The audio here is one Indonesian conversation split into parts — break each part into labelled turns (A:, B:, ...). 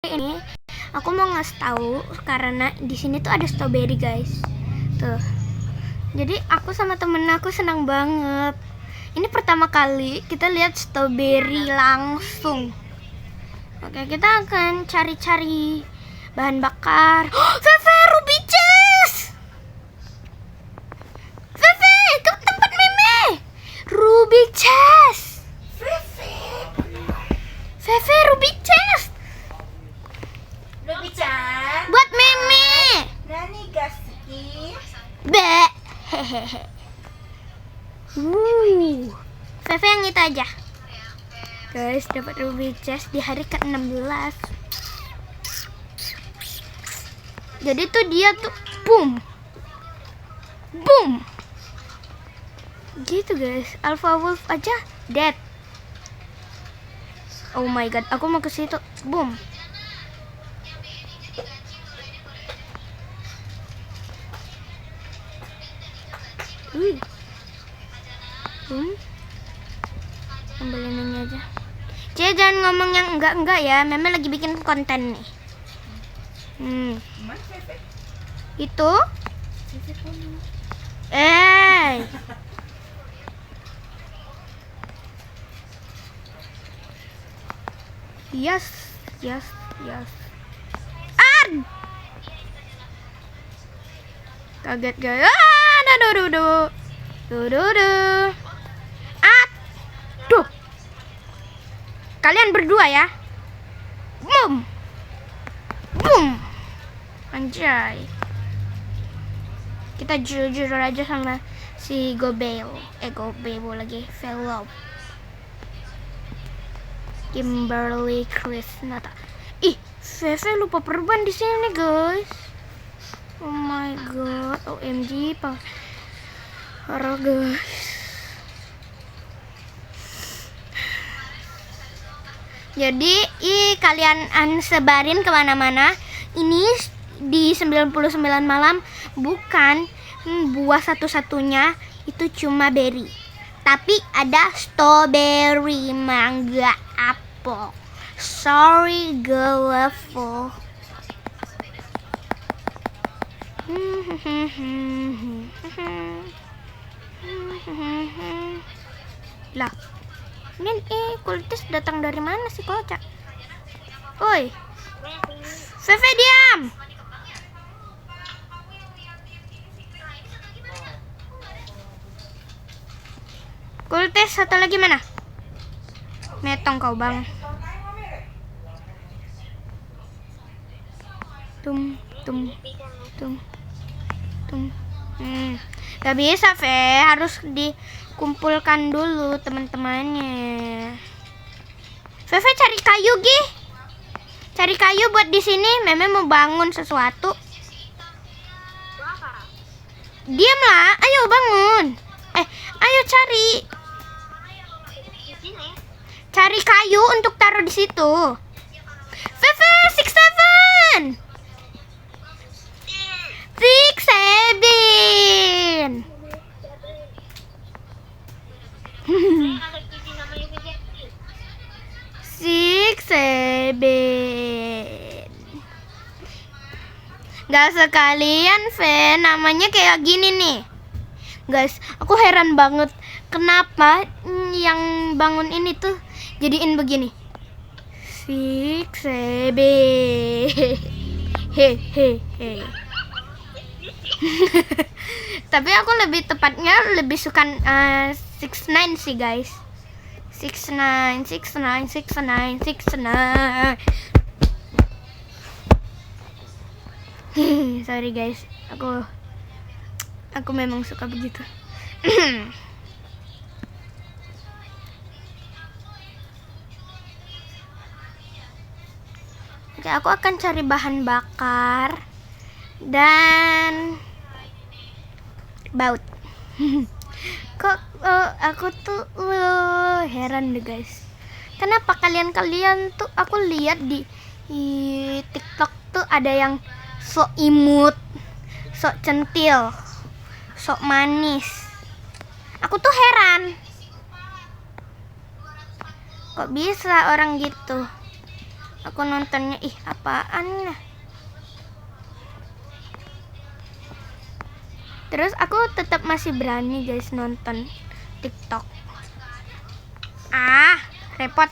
A: Ini aku mau ngasih tahu karena di sini tuh ada strawberry guys. Tuh. Jadi aku sama temen aku senang banget. Ini pertama kali kita lihat strawberry langsung. Oke, kita akan cari-cari bahan bakar. Fefe, Ruby Chess. Fefe, ke tempat Meme. Ruby Chess. Fefe, Ruby Chess.
B: Ruby-chan,
A: Buat Meme.
B: nani gasiki?
A: Be. Hehehe. Fefe yang itu aja. Guys, dapat Ruby Chest di hari ke-16. Jadi tuh dia tuh boom. Boom. Gitu guys. Alpha Wolf aja dead. Oh my god, aku mau ke situ. Boom. Ambilin ini aja. Cie, jangan ngomong yang enggak ya. Meme lagi bikin konten nih. Itu. Yes. Kaget guys. Aduh. Kalian berdua ya. Boom. Anjay. Kita jujur aja sama si Gobel lagi. Fellow Kimberly Krisnata. Ih, Fefe lupa perban di sini guys. Oh my god, OMG, parah guys. Jadi, kalian sebarin kemana-mana. Ini di 99 malam bukan buah satu-satunya, itu cuma berry. Tapi ada strawberry, mangga, apel. Sorry, gelevel. Lah, ini kultis datang dari mana sih kocak? Oi, Fefe diam. Kultis satu lagi mana? Metong kau bang. Tum. Gak bisa, Fe. Harus dikumpulkan dulu teman-temannya. Fefe cari kayu, Gi. Cari kayu buat di sini. Meme mau bangun sesuatu. Diamlah. Ayo bangun. Ayo cari. Cari kayu untuk taruh di situ. Fefe, 6-7. 6-7. Gak sekalian, Fe. Namanya kayak gini nih. Guys, aku heran banget. Kenapa yang bangun ini tuh jadiin begini? 6-7. Hehehe. Tapi aku lebih tepatnya lebih suka 6-9 sih guys. 6-9. Sorry guys, aku memang suka begitu. Oke, aku akan cari bahan bakar dan baut. Kok aku tuh heran deh guys. Kenapa kalian tuh aku lihat di TikTok tuh ada yang sok imut, sok centil, sok manis. Aku tuh heran. Kok bisa orang gitu? Aku nontonnya apaan lah. Terus aku tetap masih berani guys nonton TikTok. Repot.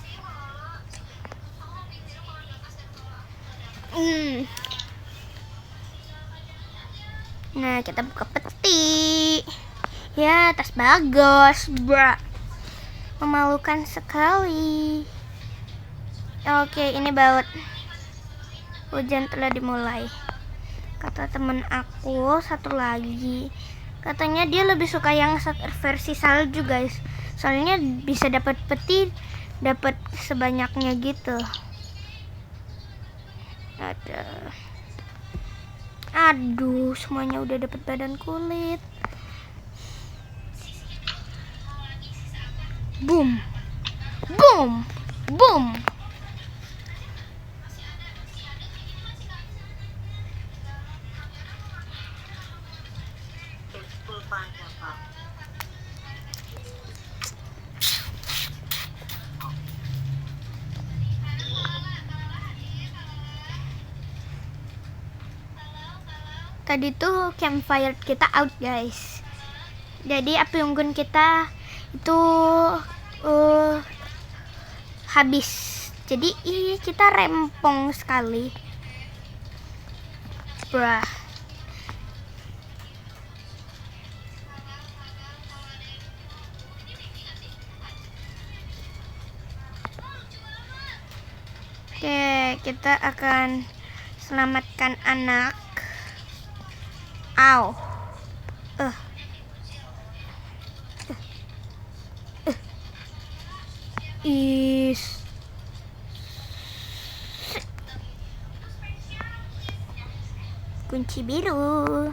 A: Nah, kita buka peti. Ya, tas bagus, bro. Memalukan sekali. Oke, ini baut. Hujan telah dimulai. Kata temen aku satu lagi, katanya dia lebih suka yang versi salju guys. Soalnya bisa dapat peti, dapat sebanyaknya gitu. Aduh, semuanya udah dapat badan kulit. Boom, boom, boom. Tadi tuh campfire kita out guys. Jadi api unggun kita itu habis. Jadi kita rempong sekali. Brah. Oke, kita akan selamatkan anak. Ow. Kunci biru.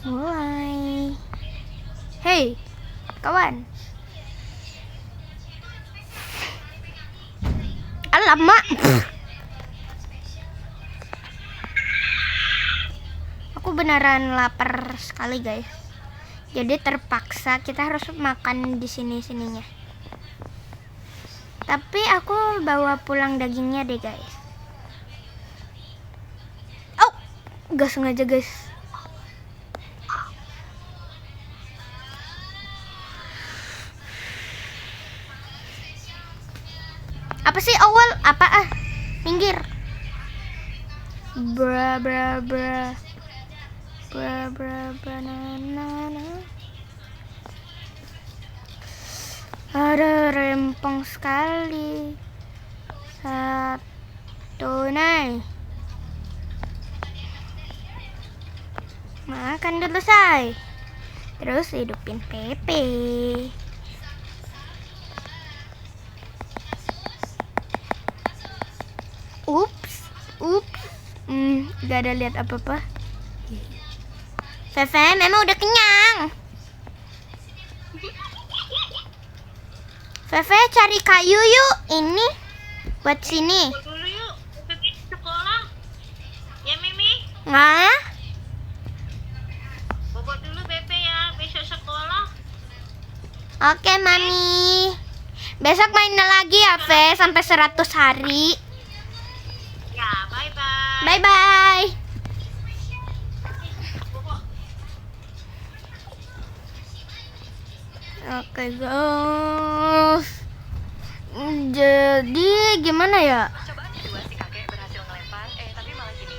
A: Mulai. Hey, kawan. Alamak. Aku beneran lapar sekali guys. Jadi terpaksa kita harus makan di sininya. Tapi aku bawa pulang dagingnya deh guys. Oh, gak sengaja guys. Apa sih awal? Minggir. Bra banana. Ada rempong sekali. Satu nih. Makan dulu say. Terus hidupin Pepe. Ups. Gak ada lihat apa-apa. Fefe, memang udah kenyang. Fefe cari kayu yuk. Ini buat sini.
B: Dulu yuk, pergi sekolah. Ya Mimi,
A: Nggak?
B: bobot dulu Bebe ya, besok sekolah.
A: Oke, Mami. Besok main lagi ya, Fe, sampai 100 hari.
B: Ya, bye-bye.
A: Bye-bye. Oke, guys. Jadi gimana ya?
C: Cobaan kedua si kakek berhasil ngelempar, tapi malah gini.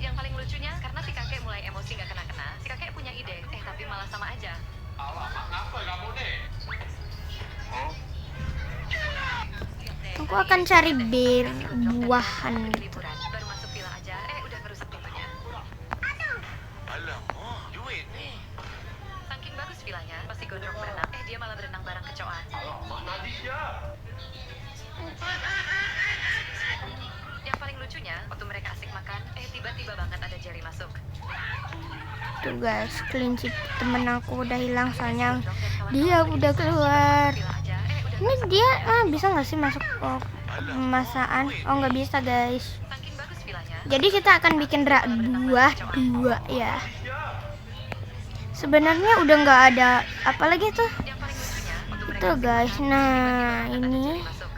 C: Yang paling lucunya karena si kakek mulai emosi nggak kena-kena, si kakek punya ide, tapi malah sama aja.
A: Aku akan cari buahan.
C: Liburan, baru masuk villa aja, udah ngerusak pintunya.
D: Duit nih.
C: Saking bagus villanya, pas si gondrong berenang, dia malah berenang bareng kecoa. Yang paling lucunya, waktu mereka asik makan, tiba-tiba banget ada Jerry masuk.
A: Tuh guys, kelinci temen aku udah hilang soalnya dia udah keluar.
C: Villa aja, udah
A: Ini dia bisa nggak sih masuk pemasakan? Oh, nggak bisa guys.
C: saking bagus villanya.
A: Jadi kita akan bikin rak dua ya. Sebenarnya udah nggak ada apa lagi tuh.
C: Yang paling lucunya, waktu mereka
A: Tuh guys, nah ini
C: Masuk.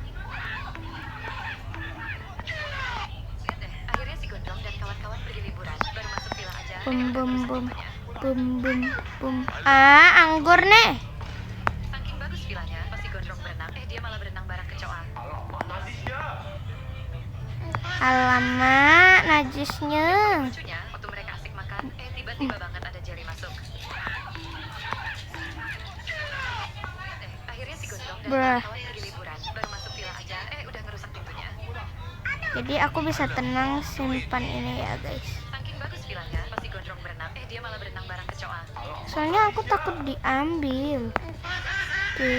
C: Lihat deh, akhirnya si Gondrong dan kawan-kawan pergi liburan. Baru masuk villa aja.
A: bum
C: udah
A: bum
C: ngerusak
A: bum
C: pintunya.
A: bum bum bum. Anggur nih.
C: Saking bagus villanya, pas si Gondrong berenang, dia malah berenang bareng kecoa.
A: Alamak, najisnya.
C: Lucunya, waktu mereka asik makan, tiba-tiba banget ada Jerry masuk. Akhirnya si Gondrong dan
A: Bruh.
C: kawan-kawan pergi liburan. Baru masuk villa aja, udah ngerusak pintunya.
A: Jadi aku bisa tenang simpan ini ya guys.
C: Saking bagus villanya, pas si Gondrong berenang, dia malah berenang bareng kecoa.
A: Soalnya aku takut diambil. Oke.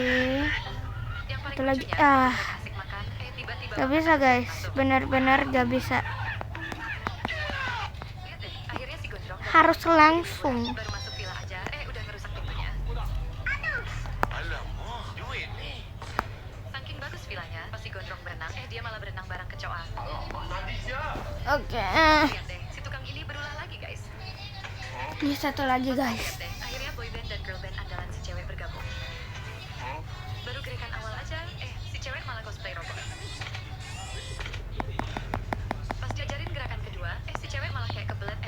C: Yang paling
A: Itu lagi,
C: lucunya,
A: ah.
C: mereka asik makan, tiba-tiba
A: Gak
C: banget
A: bisa
C: ada Jerry
A: guys,
C: masuk.
A: benar-benar gak bisa.
C: Lihat deh, akhirnya si Gondrong dan
A: Harus
C: kawan-kawan pergi
A: langsung.
C: liburan. Baru masuk villa aja, udah ngerusak pintunya. Saking bagus villanya, pas si Gondrong berenang, dia malah berenang bareng kecoa.
A: Oke.
C: Lihat deh, si tukang ini berulah lagi guys.
A: Ini satu lagi guys.
C: Lihat deh, akhirnya boyband dan girlband andalan si cewek bergabung. Baru gerakan awal aja, si cewek malah cosplay robot. Pas diajarin gerakan kedua, si cewek malah kayak kebelet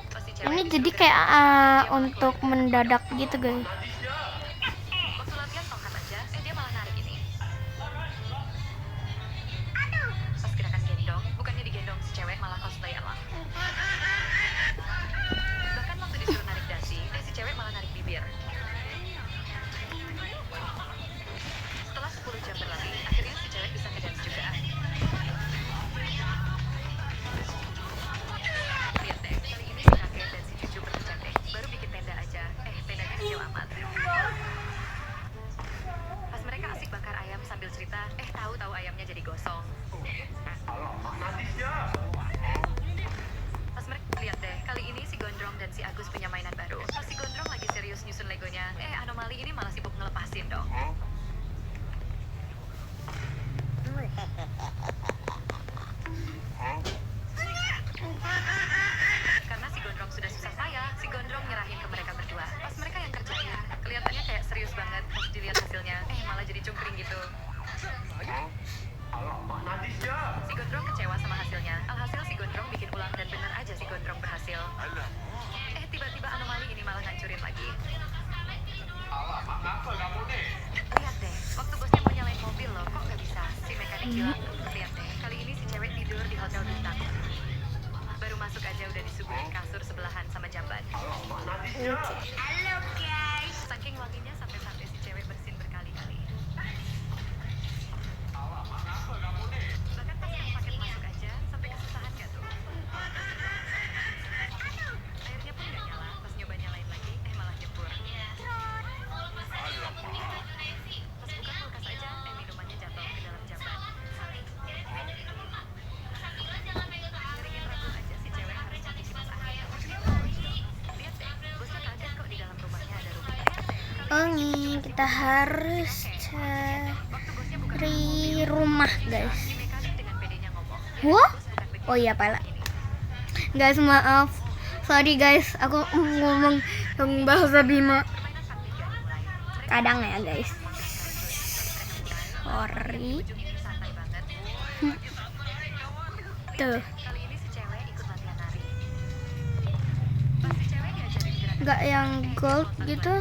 C: Pas si cewek
A: Ini
C: disuruh
A: jadi
C: gerakan
A: kayak
C: dia malah
A: untuk
C: keluar.
A: mendadak gitu guys.
C: Waktu latihan tongkat aja, dia malah narik ini. Pas gerakan gendong, bukannya digendong si cewek malah cosplay elang. Bahkan waktu disuruh narik dasi, si cewek malah narik bibir. Setelah 10 jam berlatih, akhirnya si cewek bisa ngedance juga. Lihat deh, kali ini si kakek dan si cucu bercandeng. Baru bikin tenda aja, tendanya kecil amat. Pas mereka asik bakar ayam sambil cerita, tahu-tahu ayamnya jadi gosong. Pas mereka lihat deh, kali ini si Gondrong dan si Agus punya mainan baru. Pas si Gondrong lagi serius nyusun legonya, anomali ini malah sibuk ngelepasin dong. Karena si Gondrong sudah susah payah, si Gondrong nyerahin ke mereka berdua. Pas mereka yang kerjain, kelihatannya kayak serius banget. Pas dilihat hasilnya, malah jadi cungkring gitu. Si Gondrong kecewa sama hasilnya. Alhasil si Gondrong bikin ulang dan bener aja si Gondrong berhasil. Tiba-tiba anomali ini malah ngancurin lagi. Lihat deh, waktu bosnya mau nyalain mobil loh, kok nggak bisa? Si mekanik bilang, lihat deh, kali ini si cewek tidur di hotel bintang. Baru masuk aja udah disuguhin kasur sebelahan sama jamban.
B: Halo guys.
C: Saking wanginya sampai-sampai si cewek bersin berkali-kali. Bahkan pas yang paket masuk aja, sampai kesusahan gak tuh? Airnya pun gak nyala, pas nyoba nyalain lagi, malah nyebur. Pas buka kulkas aja, minumannya jatuh ke dalam jamban. Ngeringin rambut aja si cewek harus mandi kipas angin. Lihat deh, bosnya kaget kok di dalam rumahnya ada rumah.
A: Oh nih, kita harus cari rumah guys.
C: Si mekanik dengan pedenya ngomong,
A: Wah?
C: bos bukan begitu.
A: Oh iya pala. Guys maaf. Sorry guys, aku ngomong yang bahasa Bima.
C: Permainan part 3 dimulai. Mereka
A: Kadang ya guys.
C: mulai.
A: Sorry.
C: Ujung ini santai banget.
A: Tuh,
C: Kali ini si cewek ikut latihan nari. Pas si cewek diajarin gerakan
A: nggak yang gold gitu.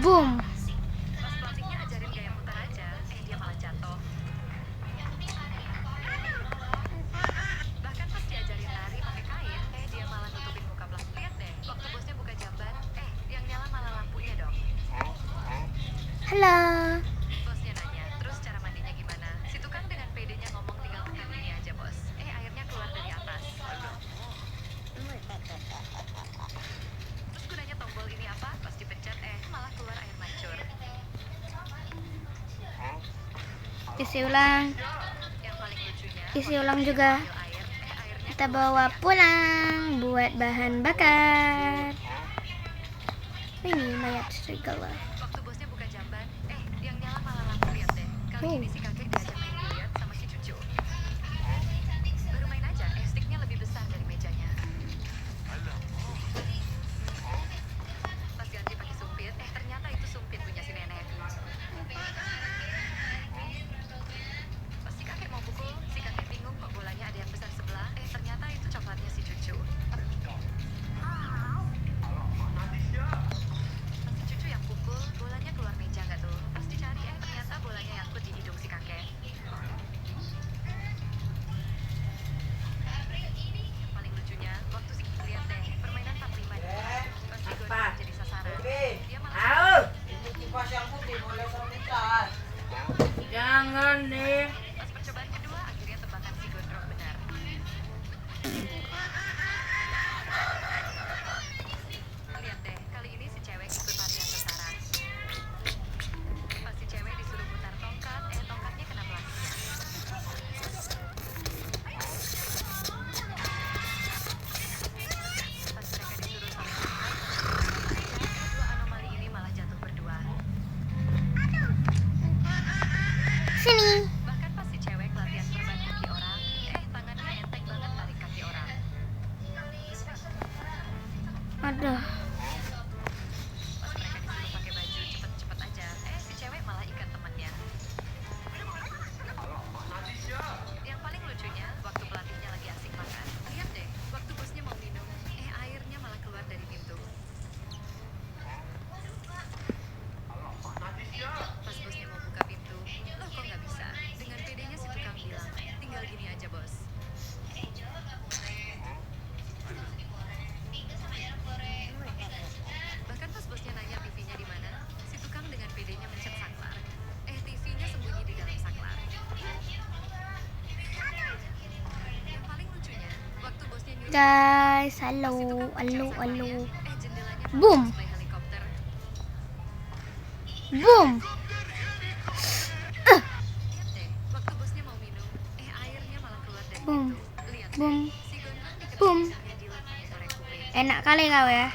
A: Boom.
C: pas pelatihnya ajarin gaya muter aja, dia malah jatuh. Bahkan pas diajarin nari pakai kain, dia malah nutupin muka belakang. Lihat deh, waktu bosnya buka jamban, yang nyala malah lampunya dong.
A: Halo.
C: Bosnya nanya, terus cara mandinya gimana? Si tukang dengan pedenya ngomong tinggal tekan ini aja bos. Airnya keluar dari atas. Terus gunanya tombol ini apa? Pas dipencet, malah keluar air mancur.
A: Isi ulang.
C: Yang paling lucunya,
A: Isi ulang juga.
C: ambil air, airnya
A: Kita bawa pulang buat bahan bakar. Ini mayat serigala.
C: waktu bosnya buka jamban, yang nyala malah lampu. Lihat deh, kali ini si kakek diajak main biliar sama si cucu. Baru main aja, sticknya lebih besar dari mejanya.
A: Sini.
C: Bahkan pas si cewek latihan perban kaki orang, tangannya enteng banget tarik kaki orang.
A: Aduh.
C: Pas mereka disuruh pakai baju cepet-cepet aja, si cewek malah ikat temannya. Yang paling lucunya, waktu pelatihnya lagi asik makan, lihat deh, waktu bosnya mau minum, airnya malah keluar dari pintu. Pas bosnya mau buka pintu, loh kok nggak bisa? Dengan pedenya si tukang bilang, tinggal gini aja bos. Bahkan pas bosnya nanya TV-nya di mana, si tukang dengan pedenya mencet saklar. TV-nya sembunyi di dalam saklar. Yang paling lucunya, waktu bosnya nyuruh
A: Guys,
C: si
A: halo,
C: tukang
A: halo,
C: mencet
A: halo.
C: saklarnya, jendelanya malah
A: Boom.
C: display helikopter.
A: Boom.
C: Lihat deh, waktu bosnya mau minum, airnya malah keluar dari
A: Boom.
C: pintu. Lihat deh,
A: Boom.
C: si gondrong dikasih
A: Boom.
C: pisangnya Dilan pakai korek kuping.
A: Enak kali kau ya.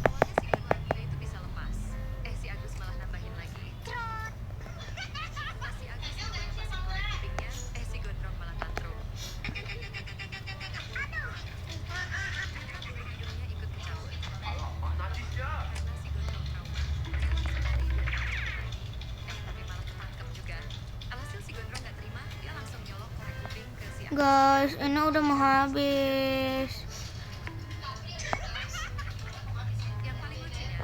C: Awalnya si gondrongnya itu bisa lepas. Si Agus malah nambahin lagi. Pas si Agus coba lepasin korek kupingnya, si gondrong malah tantrum. Hidungnya ikut kecabut. Karena si gondrong trauma, dia langsung lari dan main lagi. Tapi malah ketangkep juga. Alhasil si gondrong gak terima, dia langsung nyolok korek kuping ke si Agus.
A: Guys, ini udah mau habis.
C: Yang paling lucunya,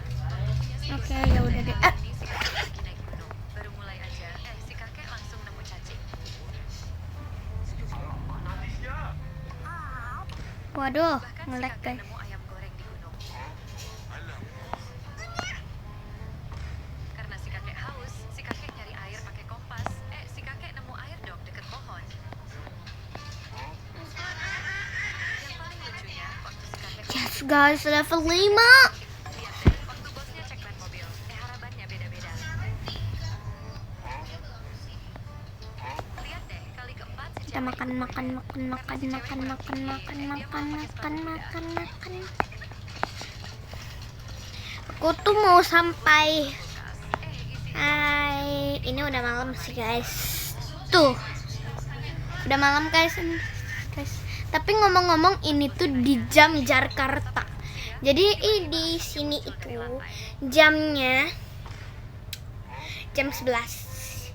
C: punya si
A: Oke,
C: gondrong
A: ya udah
C: dan
A: deh.
C: hari ini si kakek lagi naik gunung. Baru mulai aja, si kakek langsung nemu cacing.
A: Waduh,
C: Bahkan si
A: ngelek
C: kakek
A: guys.
C: nemu ayam goreng di gunung. Karena si kakek haus, si kakek nyari air pakai kompas. Si kakek nemu air dong deket pohon. Yang paling lucunya, waktu si kakek
A: Yes guys, level 5.
C: lihat deh, waktu bosnya cek ban mobil, harapannya beda-beda. Lihat deh, kali keempat si
A: Kita
C: cewek
A: makan,
C: ikut
A: makan,
C: boyband.
A: makan,
C: Karena
A: makan,
C: si cewek
A: makan,
C: kurang
A: makan,
C: tinggi,
A: makan,
C: dia
A: makan,
C: mau pakai
A: makan,
C: sepatu kuda.
A: makan, makan. Aku tuh mau sampai.
C: Kulkas. Isi
A: Hai, ini udah malam sih guys. Tuh, udah malam guys. Tapi ngomong-ngomong ini tuh di jam Jakarta. Jadi di sini itu jamnya jam 11.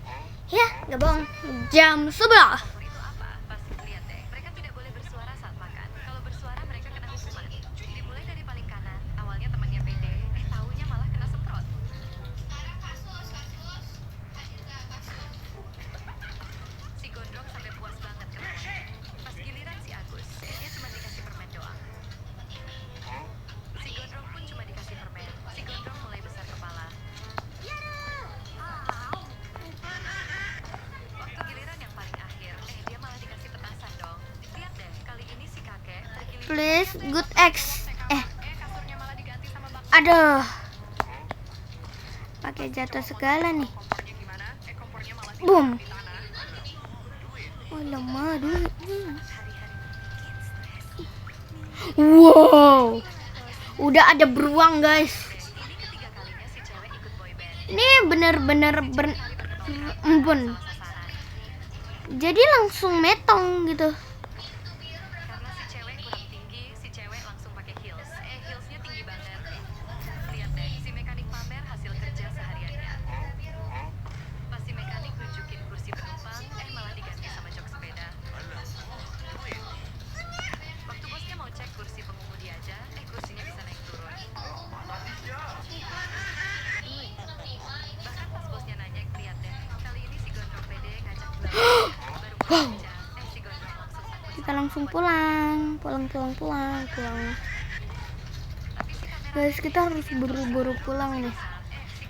A: Ya, nggak bohong. Jam 11.
C: kompor itu apa? Pas lihat deh, mereka tidak boleh bersuara saat makan. Kalau bersuara mereka kena hukuman. Dimulai dari paling kanan, awalnya temannya pede, taunya malah kena semprot. Si gondrong sampai puas banget kemarin. Pas giliran si Agus, dia cuma dikasih permen doang. Si gondrong pun cuma dikasih permen. Si gondrong mulai besar kepala. Waktu giliran yang paling akhir, dia malah dikasih petasan dong. Lihat deh, kali ini si kakek terkili.
A: Please, good X.
C: Kasurnya malah diganti sama bak.
A: Aduh. Pakai jatuh segala nih.
C: Kompornya gimana? Kompornya malah
A: Boom.
C: di tanah.
A: Oh, lama duit.
C: Hari-hari
A: Wow. Udah ada beruang guys.
C: ini ketiga kalinya si cewek ikut boyband.
A: Ini bener-bener embun.
C: Sasaran.
A: Jadi langsung metong gitu.
C: Karena si cewek kurang tinggi, si cewek langsung pakai heels. Heelsnya tinggi banget. Lihat deh, si mekanik pamer hasil kerja sehariannya. Pas si mekanik nunjukin kursi penumpang, malah diganti sama jok sepeda. Waktu bosnya mau cek kursi pengemudi aja, kursinya bisa naik turun. Bahkan pas bosnya nanya, lihat deh, kali ini si gondrong pede ngajak jualan. Baru mau aja, si gondrong langsung takut.
A: Kita langsung pulang. Pulang.
C: Tapi si kamera
A: Guys, kita harus buru-buru pulang nih.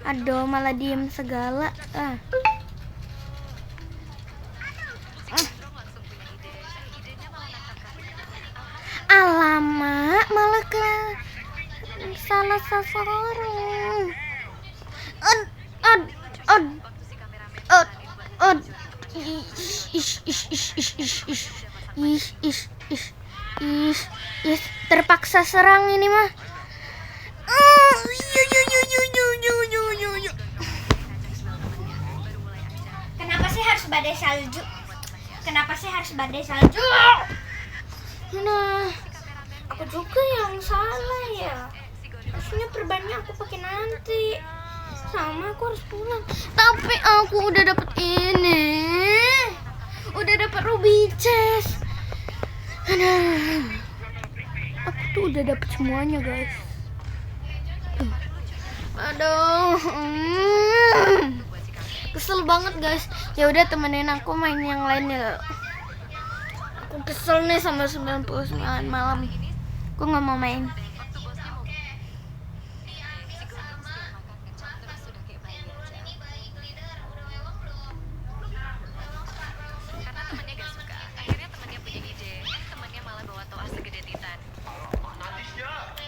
A: Aduh, malah diem segala.
C: gondrong langsung punya ide. Idenya malah nangkap kaki.
A: Alamak, malah ke salah sasaran.
C: Waktu si kameramen nyaranin buat
A: Terpaksa serang ini mah.
C: ngajak jual temannya, baru mulai aja.
A: badai salju. Kenapa sih harus badai salju? Nah, aku juga yang salah ya. Maksudnya perbannya aku pakai nanti. Sama aku harus pulang. Tapi aku udah dapet ini. Udah dapet ruby chest. Aduh. Aku tuh udah dapet semuanya, guys. Aduh. Kesel banget, guys. Ya udah temenin aku main yang lain ya. Aku kesel nih sama 99 malam. Aku nggak mau main.
C: Karena temennya gak suka, akhirnya temennya punya ide. Temennya malah bawa toa segede titan.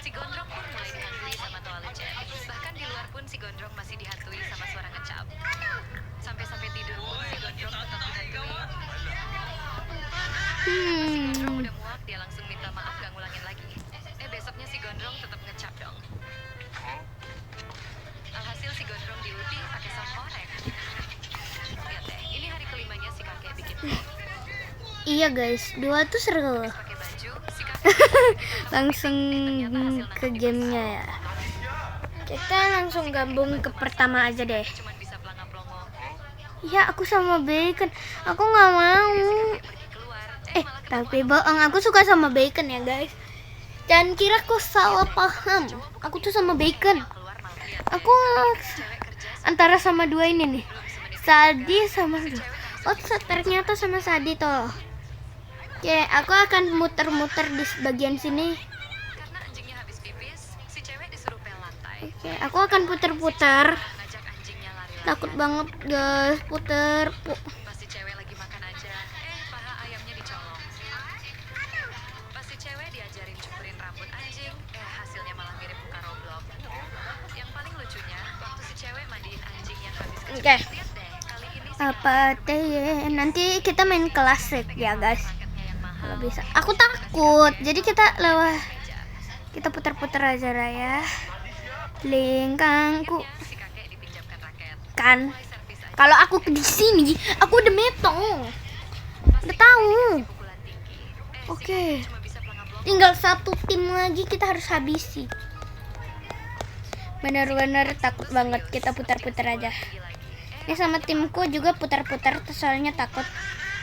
C: Si Gondrong pun mulai dihantui sama toa lecet. Bahkan di luar pun si Gondrong masih dihantui sama suara ngecap. Sampai-sampai tidur pun si Gondrong tetap dihantui. Si Gondrong udah muak, dia langsung minta maaf gak ngulangin lagi. Besoknya si Gondrong tetap ngecap dong. Alhasil si Gondrong diuti pakai saus orek. Lihat deh, ini hari kelimanya si kakek bikin.
A: Iya, guys. 2 tuh seru.
C: Pakai baju, si kakek
A: Langsung ke gamenya ya. Kita langsung gabung ke pertama aja deh.
C: cuman bisa pelangap-pelongo.
A: Ya, aku sama Bacon. Aku nggak mau.
C: Pergi keluar,
A: Tapi bohong. Aku suka sama Bacon ya, guys. Jangan kira aku salah paham. Aku tuh sama Bacon.
C: keluar malah lihat
A: Aku antara sama 2 ini nih. Sadi sama Oh, ternyata sama Sadi toh. Oke, aku akan muter-muter di bagian sini.
C: karena anjingnya habis pipis, si cewek disuruh pel lantai.
A: Oke, aku akan puter-puter.
C: Ngajak anjingnya lari-lari.
A: Takut banget, guys. Puter.
C: Pas si cewek lagi makan aja, paha ayamnya dicolong. Pas si cewek diajarin cukurin rambut anjing, hasilnya malah mirip muka Roblox. Yang paling lucunya, waktu si cewek mandiin anjing yang habis
A: Oke.
C: lihat deh, kali ini si
A: Apa teh? Nanti kita main klasik ya, guys.
C: paketnya yang mahal.
A: Kalau bisa. Aku takut. Jadi kita lewat. Kita putar-putar aja Raya. Lingkangku
C: Si kakek dipinjamkan raket.
A: kan.
C: Mulai servis aja.
A: Kalau aku di sini, aku udah metong. Udah tahu.
C: Pukulan tinggi.
A: Oke.
C: Cuma bisa pelangap-pelongo.
A: Tinggal 1 tim lagi kita harus habisi. Benar-benar takut banget. Kita putar-putar aja. Ini sama timku juga putar-putar soalnya takut.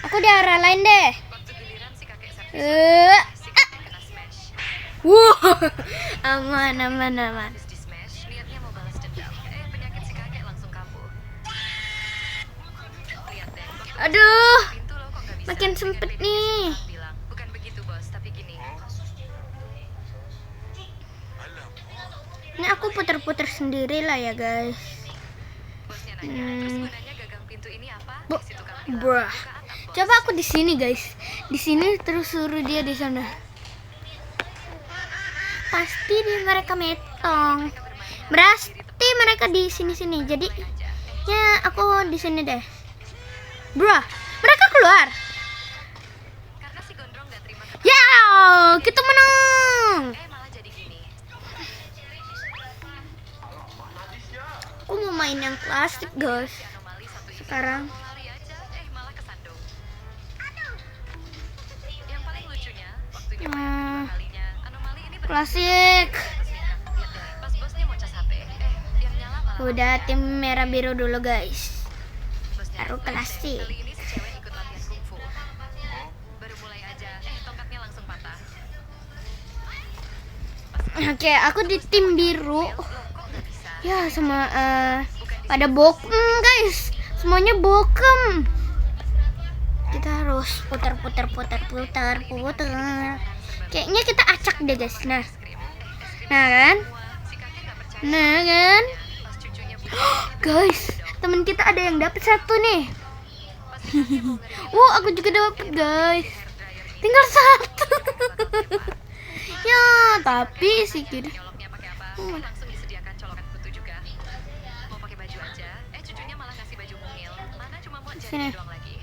A: Aku di arah lain deh.
C: Waktu giliran si kakek servis, si kakek kena smash.
A: Aman, aman, aman.
C: Habis di smash, niatnya mau balas dendam. Penyakit si kakek langsung kambuh. Lihat deh, waktu
A: Aduh,
C: pintu lo kok nggak bisa.
A: makin sempit nih.
C: Bilang, bukan begitu bos, tapi gini.
A: Ini aku putar-putar sendiri lah ya, guys.
C: Bosnya nanya, terus gunanya gagang pintu ini apa? Si tukang bilang,
A: Bruh.
C: buka atap bos.
A: Coba aku di sini, guys. Di sini terus suruh dia di sana. Pasti mereka metong. Berarti mereka di sini-sini. Jadi ya aku di sini deh. Bruh, mereka keluar.
C: Karena si gondrong nggak terima kerja,
A: Ya, kita menang.
C: malah jadi gini.
A: Aku mau main yang klasik, guys.
C: Anomali satu ini
A: Sekarang
C: mau lari aja, malah kesandung. Yang paling lucunya, waktu nyoba yang kedua kalinya, anomali ini
A: klasik.
C: Lihat deh, pas bosnya mau cas HP, yang nyala malah
A: Udah tim merah biru dulu, guys.
C: bosnya.
A: Baru klasik.
C: Kali ini si cewek ikut latihan kungfu. Baru mulai aja, tongkatnya langsung patah.
A: Oke, aku di tim biru.
C: Loh, kok nggak bisa?
A: Ya sama pada bokem, guys. Semuanya bokem. Kita harus putar. Kayaknya kita acak deh, guys. Nah kan?
C: Si kakek nggak percaya
A: Nah kan?
C: pas cucunya
A: Guys, temen kita ada yang dapat 1 nih. Wow, aku juga dapat, guys. Tinggal 1. Ya, tapi si kiri.
C: nyoloknya pakai apa? Langsung disediakan colokan kutu juga. Mau pakai baju aja, cucunya malah ngasih baju mungil. Mana cuma mau
A: Sini.
C: jadi doang lagi.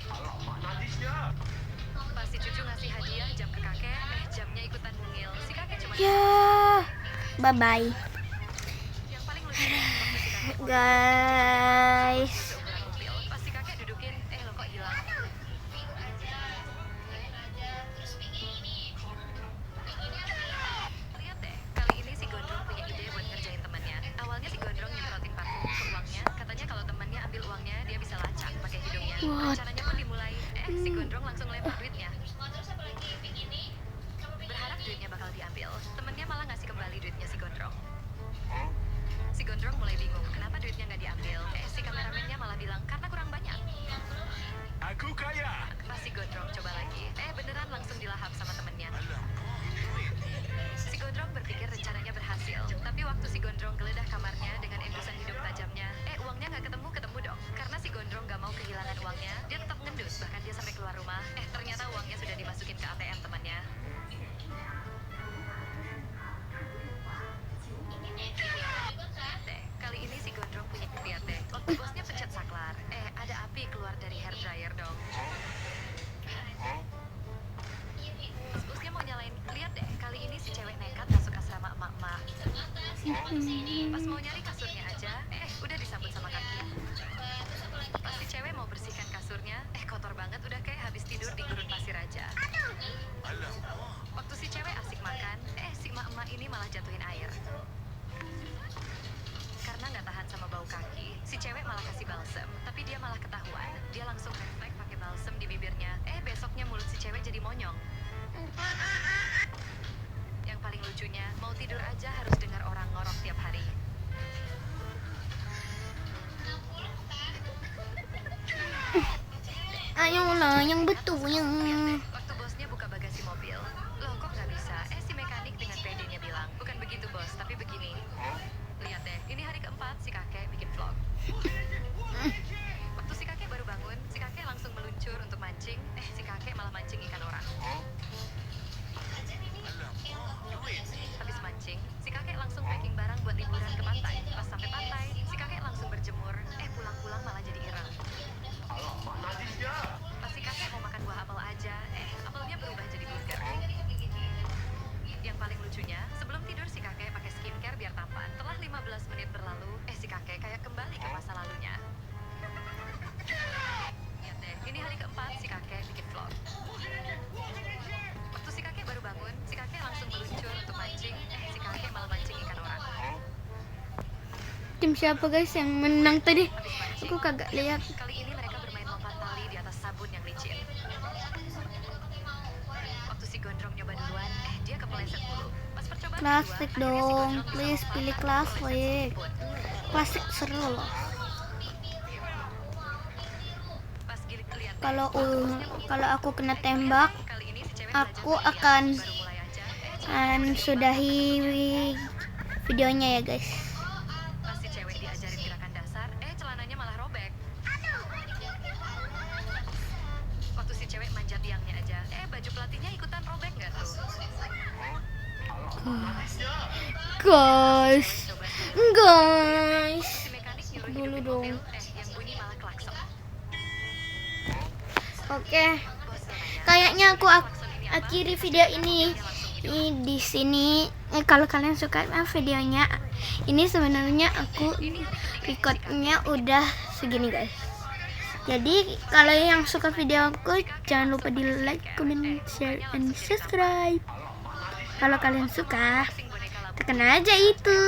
C: Pas si cucu ngasih hadiah jam ke kakek, jamnya ikutan mungil. Si kakek cuma
A: Ya, bye bye,
C: yang paling lucu waktu si kakek
A: guys.
C: ukuran mobil. Pas si kakek dudukin, lo kok hilang? Rencananya pun dimulai. Si Gondrong langsung lempar duitnya. Berharap duitnya bakal diambil. Temennya malah ngasih kembali duitnya si Gondrong. Si Gondrong mulai bingung kenapa duitnya nggak diambil. Si kameramennya malah bilang karena kurang banyak.
D: Aku kaya.
C: Pas si Gondrong coba lagi, beneran langsung dilahap sama temennya. Si Gondrong berpikir rencananya berhasil, tapi waktu si Gondrong geledah kamarnya dengan embusan hidung tajamnya, uangnya nggak ketemu dong. Karena si Gondrong nggak mau kehilangan uangnya, dia tetap ngendus, bahkan dia sampai keluar rumah. Ternyata uangnya sudah dimasukin ke ATM temannya. Kali ini si Gondrong punya lihat deh, waktu bosnya pencet saklar, ada api keluar dari hair dryer dong. Pas bosnya mau nyalain, lihat deh, kali ini si cewek nekat masuk asrama emak-emak. Pas mau nyari kasurnya aja, udah disambut sama kaki. Pas si cewek mau bersihkan kasurnya, kotor banget, udah kayak habis tidur di gurun pasir aja. Waktu si cewek asik makan, si emak-emak ini malah jatuhin air. Karena nggak tahan sama bau kaki, si cewek malah kasih balsem, tapi dia malah ketahuan. Dia langsung refleks pakai balsem di bibirnya. Besoknya mulut si cewek jadi monyong. Yang paling lucunya, mau tidur aja harus dengar orang ngorok tiap hari.
A: Ayolah, yang betul yang.
C: Waktu bosnya buka bagasi mobil, loh kok nggak bisa? Si mekanik dengan PD-nya bilang, bukan begitu bos, tapi begini. Lihat deh, ini hari keempat si kakek bikin vlog. Waktu si kakek baru bangun, si kakek langsung meluncur untuk mancing. Si kakek malah mancing ikan orang. Habis mancing, si kakek langsung packing barang buat liburan ke pantai. Pas sampai pantai, si kakek langsung berjemur. Pulang-pulang malah jadi ireng. Pas si kakek mau makan buah apel aja, apelnya berubah jadi burger. Yang paling lucunya, sebelum tidur si kakek pakai skincare biar tampan. Setelah 15 menit berlalu, si kakek kayak kembali ke masa lalunya. Lihat deh, ini hari keempat si kakek bikin vlog. Waktu si kakek baru bangun, si kakek langsung meluncur untuk mancing. Si kakek malah mancing ikan orang.
A: Tim siapa guys yang menang tadi?
C: Habis mancing,
A: Aku kagak lihat.
C: kali ini mereka bermain lompat tali di atas sabun yang licin. Waktu si Gondrong nyoba duluan, dia kepleset mulu. Pas percobaan
A: Klasik
C: kedua, akhirnya si
A: dong,
C: Gondrong bisa
A: please
C: lompat
A: pilih
C: tanpa
A: klasik.
C: kepleset sedikitpun.
A: Klasik seru loh.
C: Pas lihat deh,
A: Kalau
C: waktu bosnya mau
A: kalau aku kena tembak,
C: kali ini si cewek
A: aku
C: belajar
A: akan
C: baru mulai aja,
A: sudahi videonya ya guys.
C: pas si cewek diajarin gerakan dasar, celananya malah robek. Waktu si cewek manjat tiangnya aja, baju pelatihnya ikutan robek nggak tuh?
A: Guys, guys.
C: Si mekanik nyuruh
A: Dulu
C: hidupin
A: dong.
C: mobil, yang bunyi malah klakson.
A: Oke,
C: Bos nanya,
A: kayaknya aku
C: klakson ini apa?
A: akhiri video ini
C: Dia langsung hidup.
A: di sini. Kalau kalian suka videonya, ini sebenarnya aku recordnya udah segini guys. Jadi kalau yang suka video aku, jangan lupa di like, comment, share, and subscribe. Kalau kalian suka,
C: Sing boneka labu.
A: tekan aja itu.